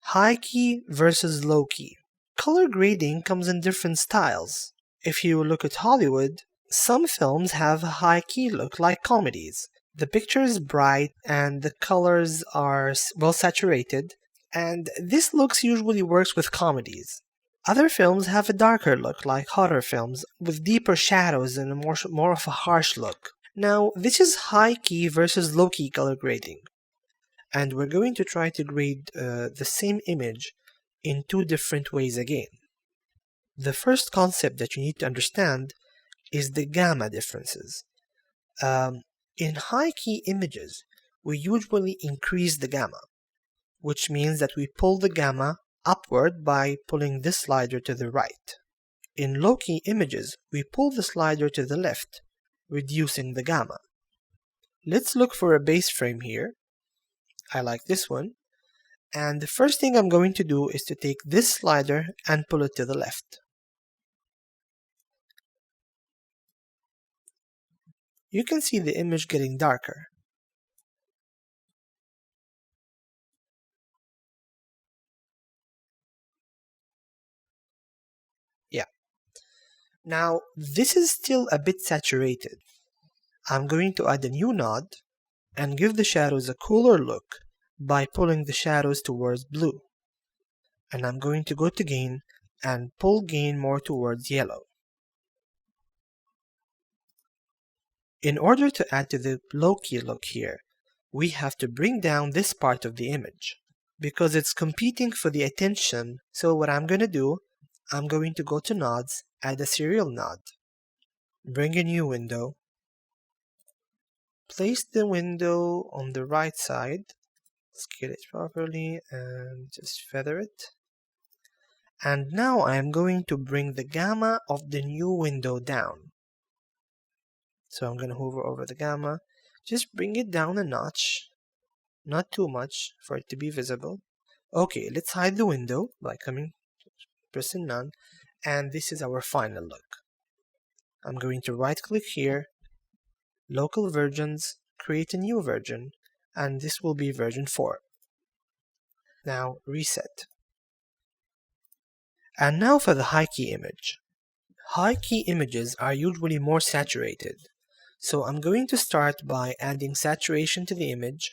High key versus low key. Color grading comes in different styles. If you look at Hollywood, some films have a high key look like comedies. The picture is bright and the colors are well saturated, and this looks usually works with comedies. Other films have a darker look like horror films with deeper shadows and a more of a harsh look. Now, this is high key versus low key color grading, and we're going to try to grade the same image in two different ways again. The first concept that you need to understand is the gamma differences. In high key images, we usually increase the gamma, which means that we pull the gamma upward by pulling this slider to the right. In low key images, we pull the slider to the left, reducing the gamma. Let's look for a base frame here. I like this one. And the first thing I'm going to do is to take this slider and pull it to the left. You can see the image getting darker. Yeah. Now, this is still a bit saturated. I'm going to add a new node and give the shadows a cooler look by pulling the shadows towards blue. And I'm going to go to gain and pull gain more towards yellow. In order to add to the low key look here, we have to bring down this part of the image because it's competing for the attention. So what I'm going to do, I'm going to go to nodes, add a serial node, bring a new window, place the window on the right side, scale it properly and just feather it. And now I'm going to bring the gamma of the new window down. So I'm going to hover over the gamma, just bring it down a notch, not too much for it to be visible. Okay, let's hide the window by pressing none, and this is our final look. I'm going to right click here, local versions, create a new version, and this will be version 4. Now reset. And now for the high key image. High key images are usually more saturated. So I'm going to start by adding saturation to the image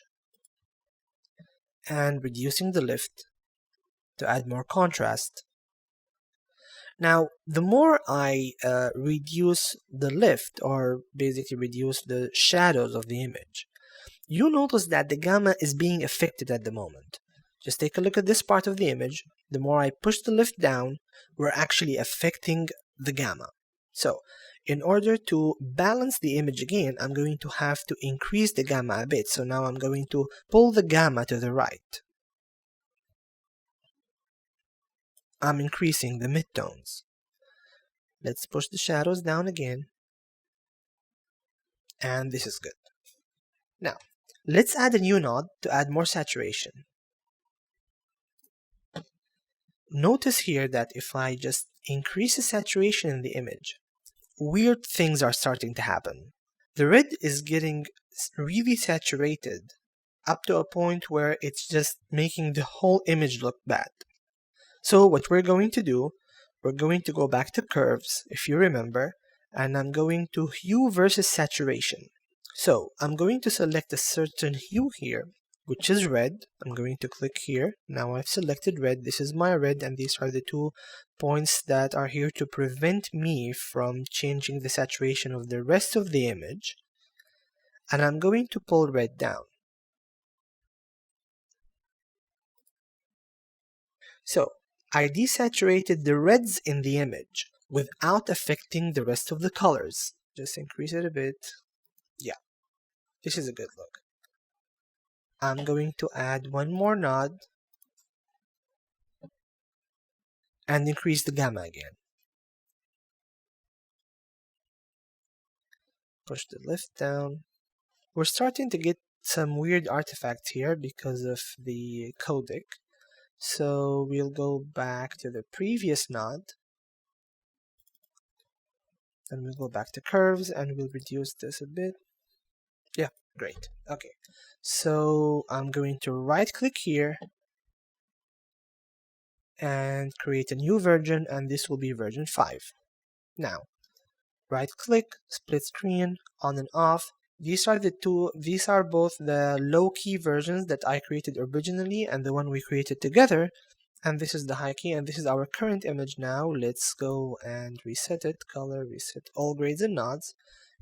and reducing the lift to add more contrast. Now, the more I reduce the lift, or basically reduce the shadows of the image, you notice that the gamma is being affected at the moment. Just take a look at this part of the image. The more I push the lift down, we're actually affecting the gamma. So, in order to balance the image again, I'm going to have to increase the gamma a bit. So now I'm going to pull the gamma to the right. I'm increasing the midtones. Let's push the shadows down again. And this is good. Now, let's add a new node to add more saturation. Notice here that if I just increase the saturation in the image, weird things are starting to happen. The red is getting really saturated up to a point where it's just making the whole image look bad. So what we're going to do, we're going to go back to curves, if you remember, and I'm going to hue versus saturation. So I'm going to select a certain hue here, which is red. I'm going to click here. Now I've selected red. This is my red, and these are the 2 points that are here to prevent me from changing the saturation of the rest of the image. And I'm going to pull red down. So I desaturated the reds in the image without affecting the rest of the colors. Just increase it a bit. Yeah, this is a good look. I'm going to add one more node and increase the gamma again. Push the lift down. We're starting to get some weird artifacts here because of the codec. So we'll go back to the previous node. And we'll go back to curves and we'll reduce this a bit. Yeah, great. Okay. So I'm going to right click here and create a new version, and this will be version 5. Now, right click, split screen, on and off. These are both the low-key versions that I created originally and the one we created together, and this is the high key, and this is our current image now. Let's go and reset it, color, reset, all grades and nods.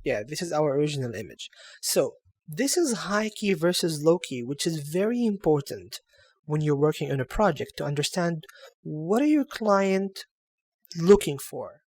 Yeah, this is our original image. So, this is high key versus low key, which is very important when you're working on a project to understand what are your client looking for.